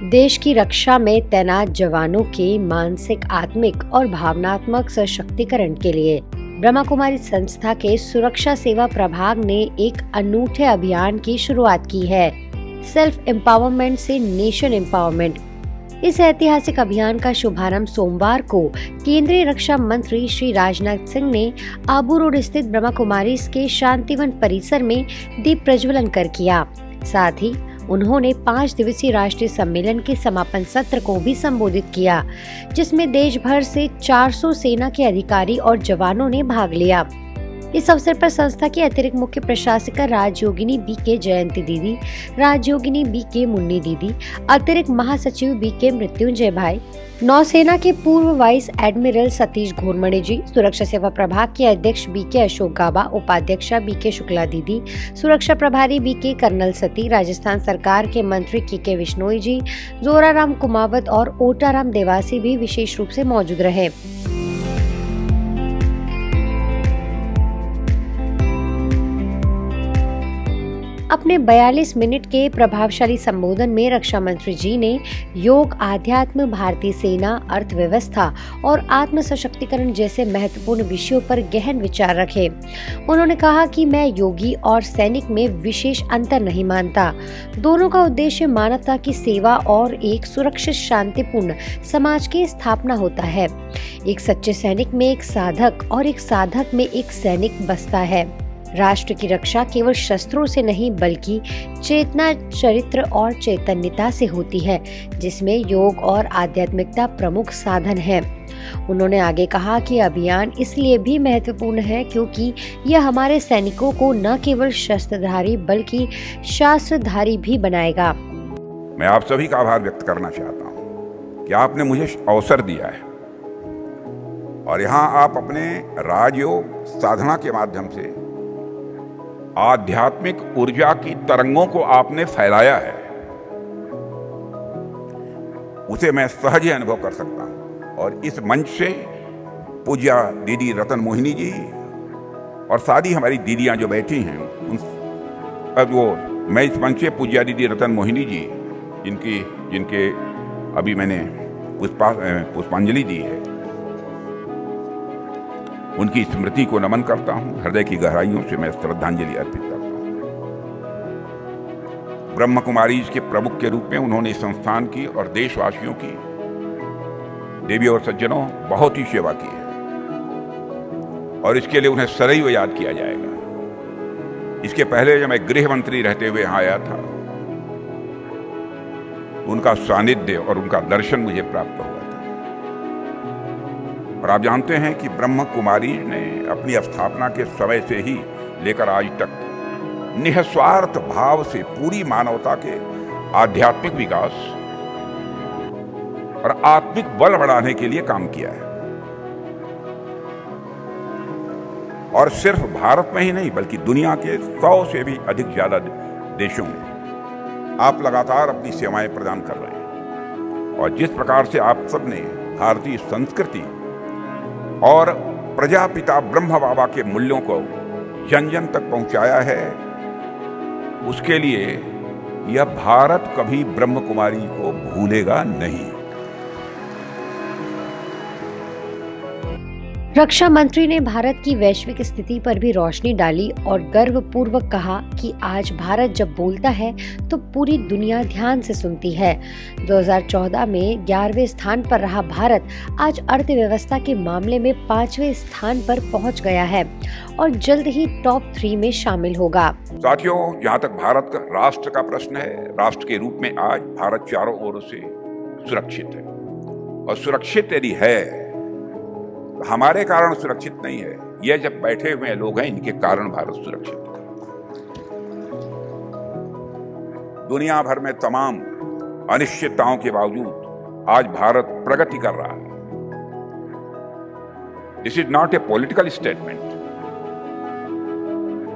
देश की रक्षा में तैनात जवानों के मानसिक, आत्मिक और भावनात्मक सशक्तिकरण के लिए ब्रह्मा कुमारी संस्था के सुरक्षा सेवा प्रभाग ने एक अनूठे अभियान की शुरुआत की है, सेल्फ एम्पावरमेंट से नेशन एम्पावरमेंट। इस ऐतिहासिक अभियान का शुभारंभ सोमवार को केंद्रीय रक्षा मंत्री श्री राजनाथ सिंह ने आबू रोड स्थित ब्रह्मा कुमारी के शांतिवन परिसर में दीप प्रज्वलन कर किया। साथ ही उन्होंने 5 दिवसीय राष्ट्रीय सम्मेलन के समापन सत्र को भी संबोधित किया, जिसमें देश भर से 400 सेना के अधिकारी और जवानों ने भाग लिया। इस अवसर पर संस्था की अतिरिक्त मुख्य प्रशासिका राजयोगिनी बी.के. जयंती दीदी, राजयोगिनी बी.के. मुन्नी दीदी, अतिरिक्त महासचिव बी.के. मृत्युंजय भाई, नौसेना के पूर्व वाइस एडमिरल सतीश घोरमड़े जी, सुरक्षा सेवा प्रभाग के अध्यक्ष बी.के. अशोक गाबा, उपाध्यक्षा बी.के. शुक्ला दीदी, सुरक्षा प्रभारी बी.के. कर्नल सती, राजस्थान सरकार के मंत्री के विश्नोई जी, जोराराम कुमावत और ओटाराम देवासी भी विशेष रूप से मौजूद रहे। अपने 42 मिनट के प्रभावशाली संबोधन में रक्षा मंत्री जी ने योग, आध्यात्म, भारतीय सेना, अर्थव्यवस्था और आत्म सशक्तिकरण जैसे महत्वपूर्ण विषयों पर गहन विचार रखे। उन्होंने कहा कि मैं योगी और सैनिक में विशेष अंतर नहीं मानता। दोनों का उद्देश्य मानवता की सेवा और एक सुरक्षित, शांतिपूर्ण समाज की स्थापना होता है। एक सच्चे सैनिक में एक साधक और एक साधक में एक सैनिक बसता है। राष्ट्र की रक्षा केवल शस्त्रों से नहीं बल्कि चेतना, चरित्र और चैतन्यता से होती है, जिसमें योग और आध्यात्मिकता प्रमुख साधन है। उन्होंने आगे कहा कि अभियान इसलिए भी महत्वपूर्ण है क्योंकि यह हमारे सैनिकों को न केवल शस्त्रधारी बल्कि शास्त्रधारी भी बनाएगा। मैं आप सभी का आभार व्यक्त करना चाहता हूँ कि आपने मुझे अवसर दिया है और यहाँ आप अपने राजयोग साधना के माध्यम से आध्यात्मिक ऊर्जा की तरंगों को आपने फैलाया है, उसे मैं सहज ही अनुभव कर सकता हूं। और इस मंच से पूज्या दीदी रतन मोहिनी जी और सारी हमारी दीदियां जो बैठी हैं, मैं इस मंच से पूज्या दीदी रतन मोहिनी जी जिनके अभी मैंने पुष्पांजलि दी है, उनकी स्मृति को नमन करता हूं। हृदय की गहराइयों से मैं श्रद्धांजलि अर्पित करता हूं। ब्रह्म कुमारी के प्रमुख के रूप में उन्होंने संस्थान की और देशवासियों की, देवी और सज्जनों, बहुत ही सेवा की है और इसके लिए उन्हें सदैव याद किया जाएगा। इसके पहले जब मैं गृह मंत्री रहते हुए यहां आया था, उनका सानिध्य और उनका दर्शन मुझे प्राप्त हुआ। और आप जानते हैं कि ब्रह्म कुमारी ने अपनी स्थापना के समय से ही लेकर आज तक निस्वार्थ भाव से पूरी मानवता के आध्यात्मिक विकास और आत्मिक बल बढ़ाने के लिए काम किया है। और सिर्फ भारत में ही नहीं बल्कि दुनिया के 100 से भी अधिक ज्यादा देशों में आप लगातार अपनी सेवाएं प्रदान कर रहे हैं। और जिस प्रकार से आप सबने भारतीय संस्कृति और प्रजापिता ब्रह्म बाबा के मूल्यों को जन जन तक पहुंचाया है, उसके लिए यह भारत कभी ब्रह्म कुमारी को भूलेगा नहीं। रक्षा मंत्री ने भारत की वैश्विक स्थिति पर भी रोशनी डाली और गर्वपूर्वक कहा कि आज भारत जब बोलता है तो पूरी दुनिया ध्यान से सुनती है। 2014 में 11वें स्थान पर रहा भारत आज अर्थव्यवस्था के मामले में 5वें स्थान पर पहुंच गया है और जल्द ही टॉप 3 में शामिल होगा। साथियों, जहाँ तक भारत का राष्ट्र का प्रश्न है, राष्ट्र के रूप में आज भारत चारों ओर से सुरक्षित है। और सुरक्षित यदि है, हमारे कारण सुरक्षित नहीं है, यह जब बैठे हुए लोग हैं इनके कारण भारत सुरक्षित है। दुनिया भर में तमाम अनिश्चितताओं के बावजूद आज भारत प्रगति कर रहा है। This is not a political statement.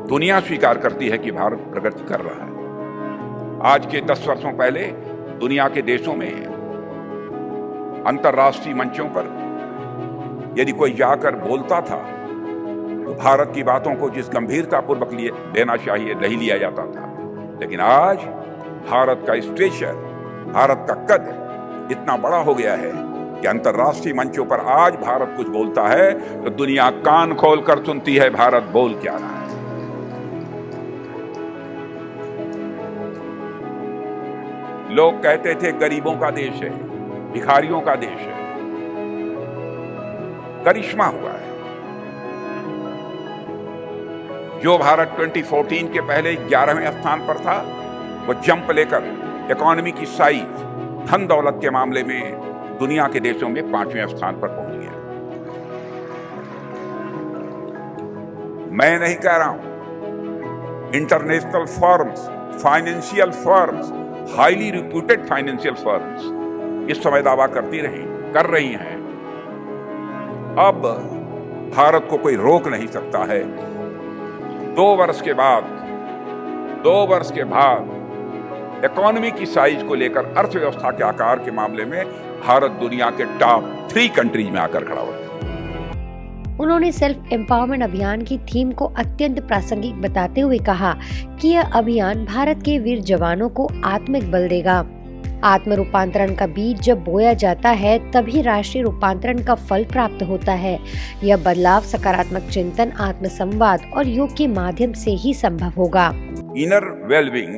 दुनिया स्वीकार करती है कि भारत प्रगति कर रहा है। आज के 10 वर्षों पहले दुनिया के देशों में अंतर्राष्ट्रीय मंचों पर यदि कोई जाकर बोलता था तो भारत की बातों को जिस गंभीरता पूर्वक लेना चाहिए नहीं लिया जाता था। लेकिन आज भारत का स्टेचर, भारत का कद इतना बड़ा हो गया है कि अंतर्राष्ट्रीय मंचों पर आज भारत कुछ बोलता है तो दुनिया कान खोलकर सुनती है भारत बोल क्या रहा है। लोग कहते थे गरीबों का देश है, भिखारियों का देश है। करिश्मा हुआ है। जो भारत 2014 के पहले 11वें स्थान पर था, वो जंप लेकर इकोनॉमी की साइज, धन दौलत के मामले में दुनिया के देशों में 5वें स्थान पर पहुंच गया। मैं नहीं कह रहा हूं, international firms, financial firms, highly reputed financial firms इस समय दावा कर रही हैं। अब भारत को कोई रोक नहीं सकता है। 2 वर्ष के बाद इकोनॉमी की साइज को लेकर, अर्थव्यवस्था के आकार के मामले में भारत दुनिया के टॉप 3 कंट्रीज में आकर खड़ा होता है। उन्होंने सेल्फ एम्पावरमेंट अभियान की थीम को अत्यंत प्रासंगिक बताते हुए कहा कि यह अभियान भारत के वीर जवानों को आत्मिक बल देगा। आत्म रूपांतरण का बीज जब बोया जाता है तभी राष्ट्रीय रूपांतरण का फल प्राप्त होता है। यह बदलाव सकारात्मक चिंतन, आत्म संवाद और योग के माध्यम से ही संभव होगा। इनर वेलबींग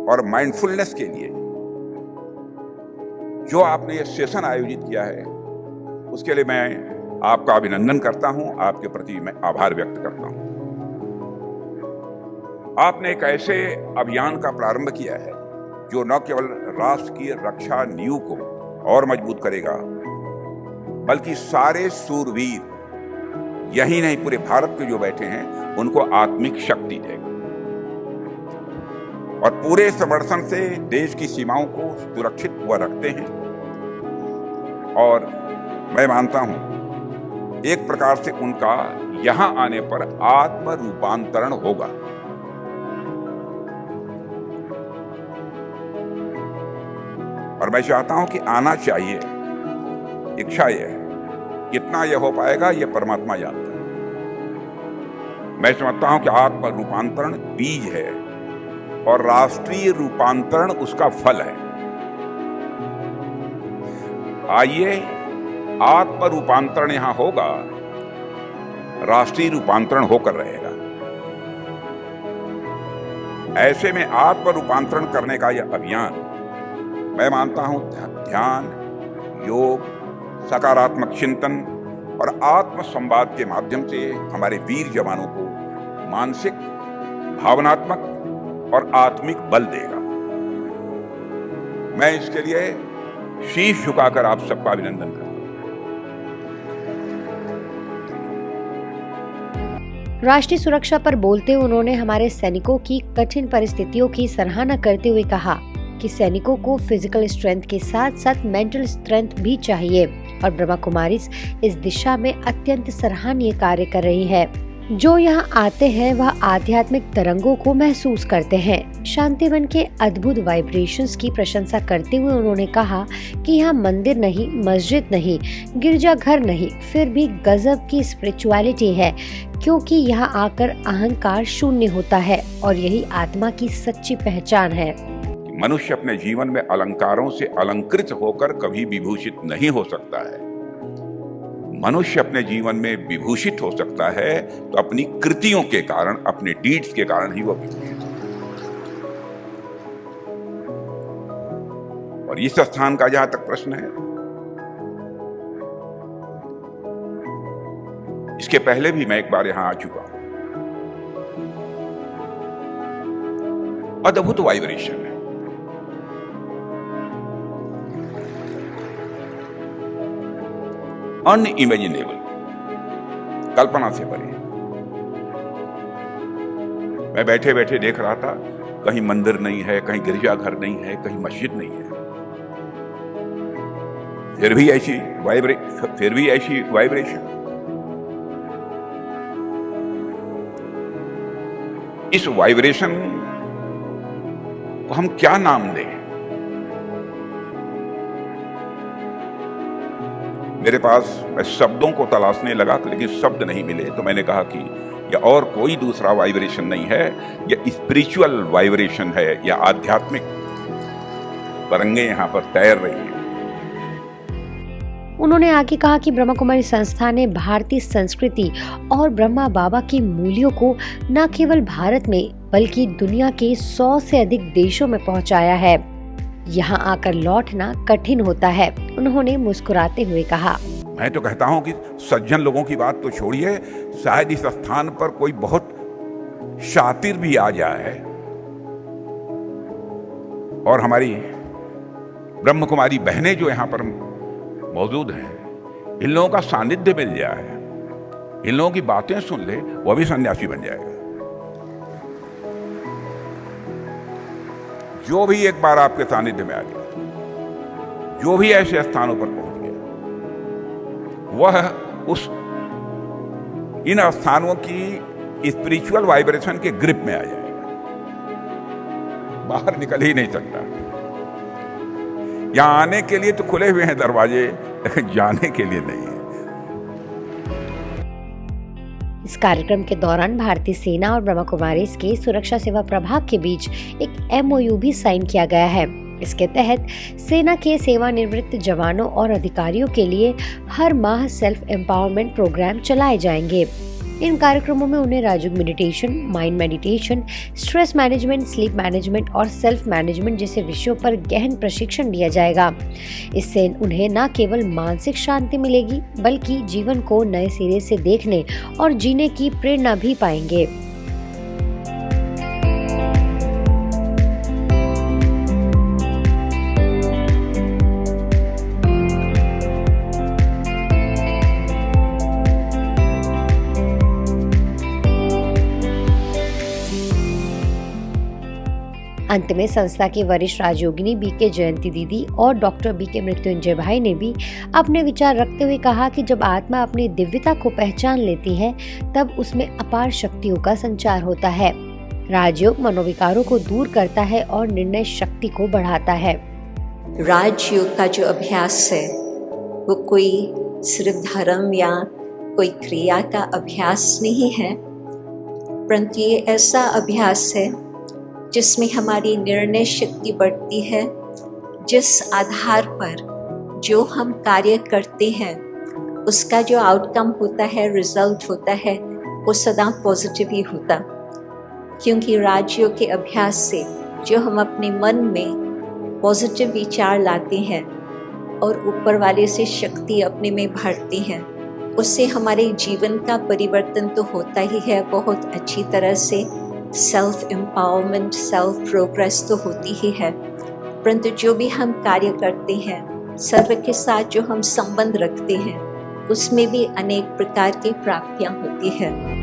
और माइंडफुलनेस के लिए जो आपने ये सेशन आयोजित किया है, उसके लिए मैं आपका अभिनंदन करता हूं, आपके प्रति मैं आभार व्यक्त करता हूं। आपने एक ऐसे अभियान का प्रारंभ किया है जो न केवल राष्ट्र की रक्षा नींव को और मजबूत करेगा, बल्कि सारे सूरवीर, यही नहीं पूरे भारत के जो बैठे हैं, उनको आत्मिक शक्ति देगा और पूरे समर्थन से देश की सीमाओं को सुरक्षित वह रखते हैं। और मैं मानता हूं एक प्रकार से उनका यहां आने पर आत्म रूपांतरण होगा। और मैं चाहता हूं कि आना चाहिए। इच्छा यह है, कितना यह हो पाएगा यह परमात्मा जानता है। मैं समझता हूं कि आत्म रूपांतरण बीज है और राष्ट्रीय रूपांतरण उसका फल है। आइए, आत्म रूपांतरण यहां होगा, राष्ट्रीय रूपांतरण होकर रहेगा। ऐसे में आत्म रूपांतरण करने का यह अभियान, मैं मानता हूं, ध्यान, योग, सकारात्मक चिंतन और आत्म संवाद के माध्यम से हमारे वीर जवानों को मानसिक, भावनात्मक और आत्मिक बल देगा। मैं इसके लिए शीश झुकाकर आप सबका अभिनंदन करता हूं। राष्ट्रीय सुरक्षा पर बोलते हुए उन्होंने हमारे सैनिकों की कठिन परिस्थितियों की सराहना करते हुए कहा कि सैनिकों को फिजिकल स्ट्रेंथ के साथ साथ मेंटल स्ट्रेंथ भी चाहिए और ब्रह्मा कुमारीज इस दिशा में अत्यंत सराहनीय कार्य कर रही है। जो यहाँ आते हैं वह आध्यात्मिक तरंगों को महसूस करते हैं। शांतिवन के अद्भुत वाइब्रेशंस की प्रशंसा करते हुए उन्होंने कहा कि यहाँ मंदिर नहीं, मस्जिद नहीं, गिरजाघर नहीं, फिर भी गजब की स्पिरिचुअलिटी है, क्योंकि यहाँ आकर अहंकार शून्य होता है और यही आत्मा की सच्ची पहचान है। मनुष्य अपने जीवन में अलंकारों से अलंकृत होकर कभी विभूषित नहीं हो सकता है। मनुष्य अपने जीवन में विभूषित हो सकता है तो अपनी कृतियों के कारण, अपने डीड्स के कारण ही वह विभूषित है। और इस स्थान का जहां तक प्रश्न है, इसके पहले भी मैं एक बार यहां आ चुका हूं। अद्भुत वाइब्रेशन है। अनइमेजिनेबल, कल्पना से परे। मैं बैठे बैठे देख रहा था, कहीं मंदिर नहीं है, कहीं गिरजाघर नहीं है, कहीं मस्जिद नहीं है, फिर भी ऐसी वाइब्रेशन। इस वाइब्रेशन को हम क्या नाम दें? मेरे पास, मैं शब्दों को तलाशने लगा लेकिन शब्द नहीं मिले, तो मैंने कहा कि यह और कोई दूसरा वाइब्रेशन नहीं है, यह स्पिरिचुअल वाइब्रेशन है, यह आध्यात्मिक तरंगे यहाँ पर तैर रही हैं। उन्होंने आगे कहा कि ब्रह्मा कुमारी संस्था ने भारतीय संस्कृति और ब्रह्मा बाबा के मूल्यों को न केवल भारत में बल्कि दुनिया के 100 से अधिक देशों में पहुंचाया है। यहाँ आकर लौटना कठिन होता है, उन्होंने मुस्कुराते हुए कहा। मैं तो कहता हूँ कि सज्जन लोगों की बात तो छोड़िए, शायद इस स्थान पर कोई बहुत शातिर भी आ जाए और हमारी ब्रह्म कुमारी बहनें जो यहाँ पर मौजूद हैं, इन लोगों का सानिध्य मिल जाए, इन लोगों की बातें सुन ले, वो भी सन्यासी बन जाएगा। जो भी एक बार आपके सानिध्य में आ गया, जो भी ऐसे स्थानों पर पहुंच गया, वह उस इन स्थानों की स्पिरिचुअल वाइब्रेशन के ग्रिप में आ जाएगा, बाहर निकल ही नहीं सकता। यहां आने के लिए तो खुले हुए हैं दरवाजे, लेकिन जाने के लिए नहीं है। इस कार्यक्रम के दौरान भारतीय सेना और ब्रह्मा कुमारीज के सुरक्षा सेवा प्रभाग के बीच एक MOU भी साइन किया गया है। इसके तहत सेना के सेवानिवृत्त जवानों और अधिकारियों के लिए हर माह सेल्फ एम्पावरमेंट प्रोग्राम चलाए जाएंगे। इन कार्यक्रमों में उन्हें Rajyoga meditation, mind meditation, stress management, sleep management और सेल्फ मैनेजमेंट जैसे विषयों पर गहन प्रशिक्षण दिया जाएगा। इससे उन्हें न केवल मानसिक शांति मिलेगी बल्कि जीवन को नए सिरे से देखने और जीने की प्रेरणा भी पाएंगे। अंत में संस्था की वरिष्ठ राजयोगिनी BK जयंती दीदी और डॉक्टर BK मृत्युंजय भाई ने भी अपने विचार रखते हुए कहा कि जब आत्मा अपनी दिव्यता को पहचान लेती है तब उसमें अपार शक्तियों का संचार होता है। राजयोग मनोविकारों को दूर करता है और निर्णय शक्ति को बढ़ाता है। राजयोग का जो अभ्यास है वो कोई सिर्फ धर्म या कोई क्रिया का अभ्यास नहीं है, परंतु ये ऐसा अभ्यास है जिसमें हमारी निर्णय शक्ति बढ़ती है, जिस आधार पर जो हम कार्य करते हैं उसका जो आउटकम होता है, रिजल्ट होता है, वो सदा पॉजिटिव ही होता। क्योंकि राजयोग के अभ्यास से जो हम अपने मन में पॉजिटिव विचार लाते हैं और ऊपर वाले से शक्ति अपने में भरते हैं, उससे हमारे जीवन का परिवर्तन तो होता ही है बहुत अच्छी तरह से। सेल्फ एम्पावरमेंट, सेल्फ प्रोग्रेस तो होती ही है, परंतु जो भी हम कार्य करते हैं, सर्व के साथ जो हम संबंध रखते हैं, उसमें भी अनेक प्रकार की प्राप्तियां होती है।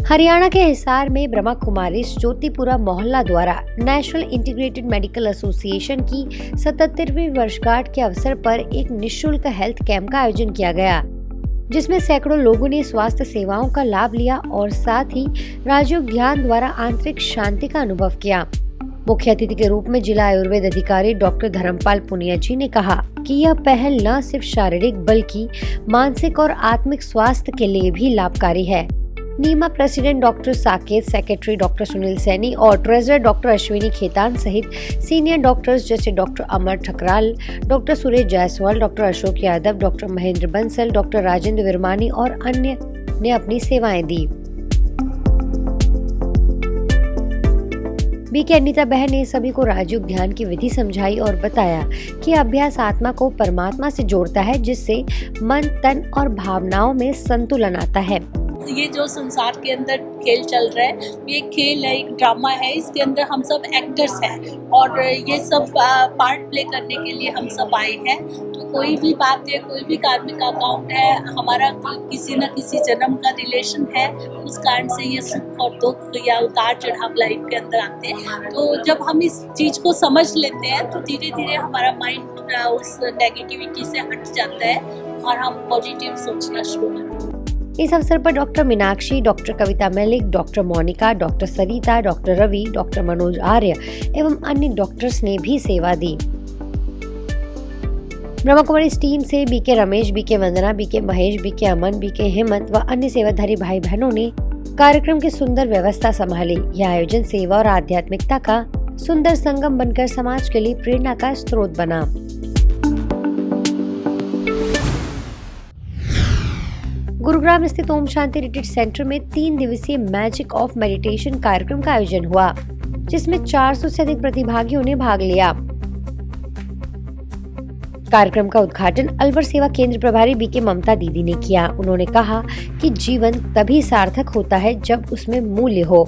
हरियाणा के हिसार में ब्रह्मा कुमारीज ज्योतिपुरा मोहल्ला द्वारा नेशनल इंटीग्रेटेड मेडिकल एसोसिएशन की 77वीं वर्षगांठ के अवसर पर एक निःशुल्क हेल्थ कैंप का आयोजन किया गया, जिसमें सैकड़ों लोगों ने स्वास्थ्य सेवाओं का लाभ लिया और साथ ही राजयोग ध्यान द्वारा आंतरिक शांति का अनुभव किया। मुख्य अतिथि के रूप में जिला आयुर्वेद अधिकारी डॉक्टर धर्मपाल पुनिया जी ने कहा कि यह पहल न सिर्फ शारीरिक बल्कि मानसिक और आत्मिक स्वास्थ्य के लिए भी लाभकारी है। NIMA president doctor Saket, secretary doctor Sunil Saini और ट्रेजरर डॉक्टर अश्विनी खेतान सहित सीनियर डॉक्टर्स जैसे doctor Amar Thakral, doctor Suresh Jaiswal, doctor Ashok Yadav, doctor Mahendra Bansal, doctor Rajendra Virmani और अन्य ने अपनी सेवाएं दी। BK अनीता बहन ने सभी को राजयोग ध्यान की विधि समझाई और बताया कि अभ्यास आत्मा को परमात्मा से जोड़ता है, जिससे मन, तन और भावनाओं में संतुलन आता है। ये जो संसार के अंदर खेल चल रहा है, ये खेल है, एक ड्रामा है, इसके अंदर हम सब एक्टर्स हैं और ये सब पार्ट प्ले करने के लिए हम सब आए हैं। तो कोई भी बात है, कोई भी कार्मिक अकाउंट है, हमारा किसी न किसी जन्म का रिलेशन है, उस कारण से ये सुख और दुख या उतार चढ़ाव लाइफ के अंदर आते हैं। तो जब हम इस चीज़ को समझ लेते हैं तो धीरे धीरे हमारा माइंड उस नेगेटिविटी से हट जाता है और हम पॉजिटिव सोचना शुरू करते हैं। इस अवसर पर डॉक्टर मीनाक्षी, डॉक्टर कविता मलिक, डॉक्टर मोनिका, डॉक्टर सरिता, डॉक्टर रवि, डॉक्टर मनोज आर्य एवं अन्य डॉक्टर्स ने भी सेवा दी। ब्रह्मा कुमारी टीम से बीके रमेश, बीके वंदना, बीके महेश, बीके अमन, बीके हेमंत व अन्य सेवाधारी भाई बहनों ने कार्यक्रम की सुंदर व्यवस्था संभाली। यह आयोजन सेवा और आध्यात्मिकता का सुंदर संगम बनकर समाज के लिए प्रेरणा का स्रोत बना। गुरुग्राम स्थित ओम शांति रिट्रीट सेंटर में 3 दिवसीय मैजिक ऑफ मेडिटेशन कार्यक्रम का आयोजन हुआ, जिसमें 400 से अधिक प्रतिभागियों ने भाग लिया। कार्यक्रम का उद्घाटन अलवर सेवा केंद्र प्रभारी बीके ममता दीदी ने किया। उन्होंने कहा कि जीवन तभी सार्थक होता है जब उसमें मूल्य हो।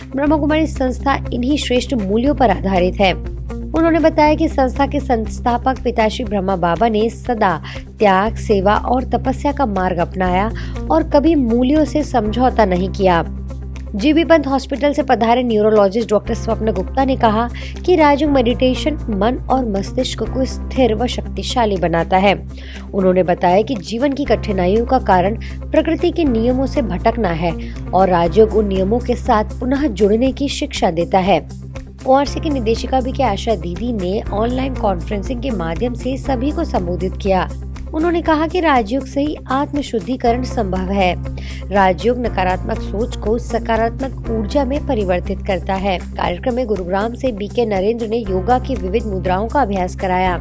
ब्रह्मा कुमारी संस्था इन्हीं श्रेष्ठ मूल्यों पर आधारित है। उन्होंने बताया कि संस्था के संस्थापक पिताश्री ब्रह्मा बाबा ने सदा त्याग, सेवा और तपस्या का मार्ग अपनाया और कभी मूल्यों से समझौता नहीं किया। जीबी पंत हॉस्पिटल से पधारे न्यूरोलॉजिस्ट डॉक्टर स्वप्न गुप्ता ने कहा कि राजयोग मेडिटेशन मन और मस्तिष्क को स्थिर व शक्तिशाली बनाता है। उन्होंने बताया कि जीवन की कठिनाइयों का कारण प्रकृति के नियमों से भटकना है और राजयोग उन नियमों के साथ पुनः जुड़ने की शिक्षा देता है। ओआरसी की निदेशिका बीके आशा दीदी ने ऑनलाइन कॉन्फ्रेंसिंग के माध्यम से सभी को संबोधित किया। उन्होंने कहा कि राजयोग से ही आत्म शुद्धिकरण संभव है। राजयोग नकारात्मक सोच को सकारात्मक ऊर्जा में परिवर्तित करता है। कार्यक्रम में गुरुग्राम से बीके नरेंद्र ने योगा की विविध मुद्राओं का अभ्यास कराया।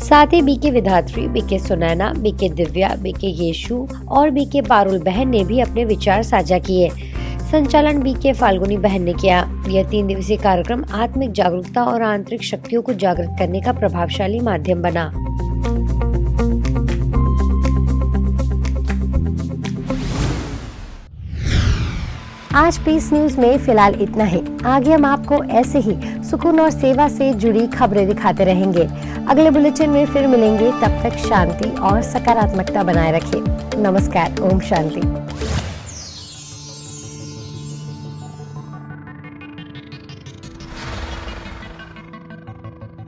साथ ही BK Vidhatri, BK Sunaina, BK Divya, BK Yeshu और बीके पारुल बहन ने भी अपने विचार साझा किए। संचालन बीके फाल्गुनी बहन ने किया। यह 3 दिवसीय कार्यक्रम आत्मिक जागरूकता और आंतरिक शक्तियों को जागृत करने का प्रभावशाली माध्यम बना। आज पीस न्यूज में फिलहाल इतना ही। आगे हम आपको ऐसे ही सुकून और सेवा से जुड़ी खबरें दिखाते रहेंगे। अगले बुलेटिन में फिर मिलेंगे, तब तक शांति और सकारात्मकता बनाए रखें। नमस्कार। ओम शांति।